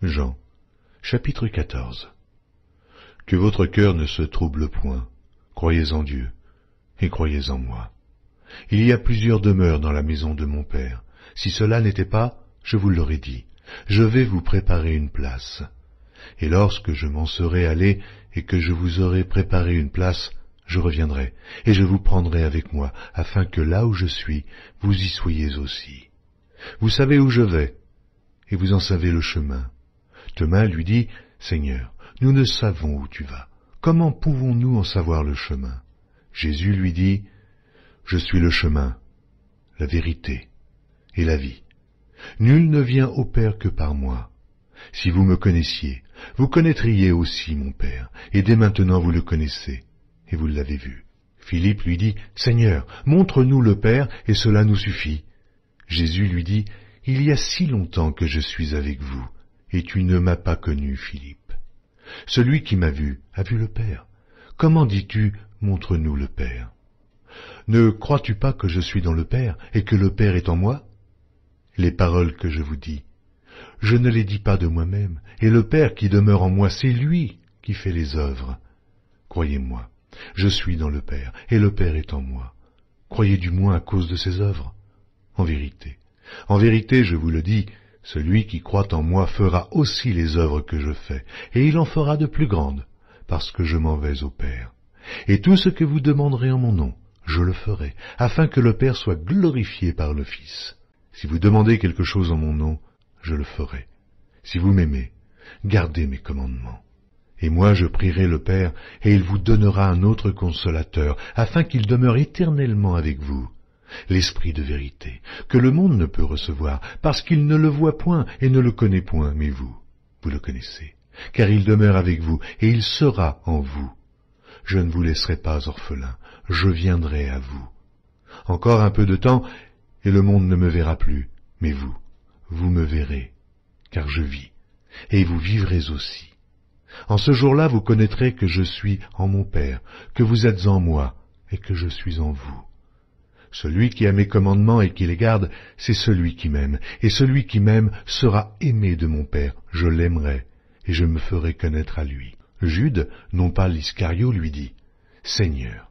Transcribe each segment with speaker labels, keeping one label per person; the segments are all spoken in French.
Speaker 1: Jean, chapitre 14. Que votre cœur ne se trouble point, croyez en Dieu, et croyez en moi. Il y a plusieurs demeures dans la maison de mon Père. Si cela n'était pas, je vous l'aurais dit, je vais vous préparer une place. Et lorsque je m'en serai allé, et que je vous aurai préparé une place, je reviendrai, et je vous prendrai avec moi, afin que là où je suis, vous y soyez aussi. Vous savez où je vais, et vous en savez le chemin. Thomas lui dit, Seigneur, nous ne savons où tu vas. Comment pouvons-nous en savoir le chemin? Jésus lui dit, Je suis le chemin, la vérité et la vie. Nul ne vient au Père que par moi. Si vous me connaissiez, vous connaîtriez aussi mon Père, et dès maintenant vous le connaissez, et vous l'avez vu. Philippe lui dit, Seigneur, montre-nous le Père, et cela nous suffit. Jésus lui dit, Il y a si longtemps que je suis avec vous, et tu ne m'as pas connu, Philippe. Celui qui m'a vu a vu le Père. Comment dis-tu, montre-nous le Père? Ne crois-tu pas que je suis dans le Père, et que le Père est en moi? Les paroles que je vous dis, je ne les dis pas de moi-même, et le Père qui demeure en moi, c'est lui qui fait les œuvres. Croyez-moi, je suis dans le Père, et le Père est en moi. Croyez du moins à cause de ses œuvres. En vérité, je vous le dis, celui qui croit en moi fera aussi les œuvres que je fais, et il en fera de plus grandes, parce que je m'en vais au Père. Et tout ce que vous demanderez en mon nom, je le ferai, afin que le Père soit glorifié par le Fils. Si vous demandez quelque chose en mon nom, je le ferai. Si vous m'aimez, gardez mes commandements. Et moi je prierai le Père, et il vous donnera un autre consolateur, afin qu'il demeure éternellement avec vous, l'Esprit de vérité, que le monde ne peut recevoir, parce qu'il ne le voit point et ne le connaît point, mais vous le connaissez, car il demeure avec vous, et il sera en vous. Je ne vous laisserai pas orphelin, je viendrai à vous. Encore un peu de temps, et le monde ne me verra plus, mais vous me verrez, car je vis, et vous vivrez aussi. En ce jour-là, vous connaîtrez que je suis en mon Père, que vous êtes en moi, et que je suis en vous. Celui qui a mes commandements et qui les garde, c'est celui qui m'aime, et celui qui m'aime sera aimé de mon Père, je l'aimerai, et je me ferai connaître à lui. Jude, non pas l'Iscario, lui dit, Seigneur,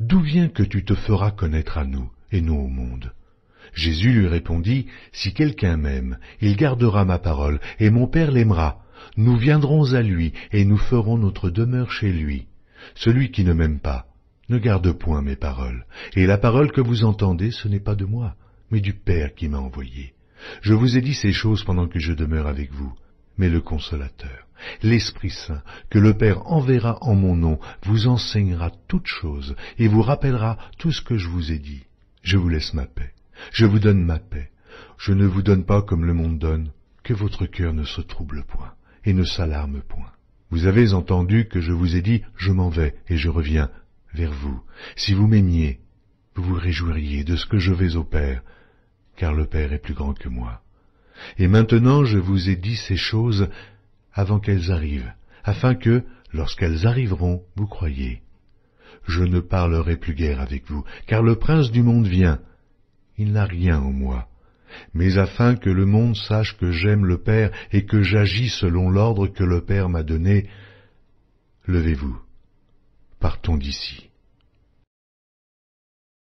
Speaker 1: d'où vient que tu te feras connaître à nous, et non au monde? Jésus lui répondit, Si quelqu'un m'aime, il gardera ma parole, et mon Père l'aimera. Nous viendrons à lui, et nous ferons notre demeure chez lui. Celui qui ne m'aime pas ne garde point mes paroles, et la parole que vous entendez, ce n'est pas de moi, mais du Père qui m'a envoyé. Je vous ai dit ces choses pendant que je demeure avec vous, mais le Consolateur, l'Esprit Saint, que le Père enverra en mon nom, vous enseignera toutes choses, et vous rappellera tout ce que je vous ai dit. Je vous laisse ma paix. Je vous donne ma paix. Je ne vous donne pas comme le monde donne, que votre cœur ne se trouble point, et ne s'alarme point. Vous avez entendu que je vous ai dit, je m'en vais, et je reviens vers vous. Si vous m'aimiez, vous vous réjouiriez de ce que je vais au Père, car le Père est plus grand que moi. Et maintenant je vous ai dit ces choses avant qu'elles arrivent, afin que, lorsqu'elles arriveront, vous croyiez. Je ne parlerai plus guère avec vous, car le prince du monde vient. Il n'a rien en moi, mais afin que le monde sache que j'aime le Père et que j'agis selon l'ordre que le Père m'a donné, levez-vous, partons d'ici.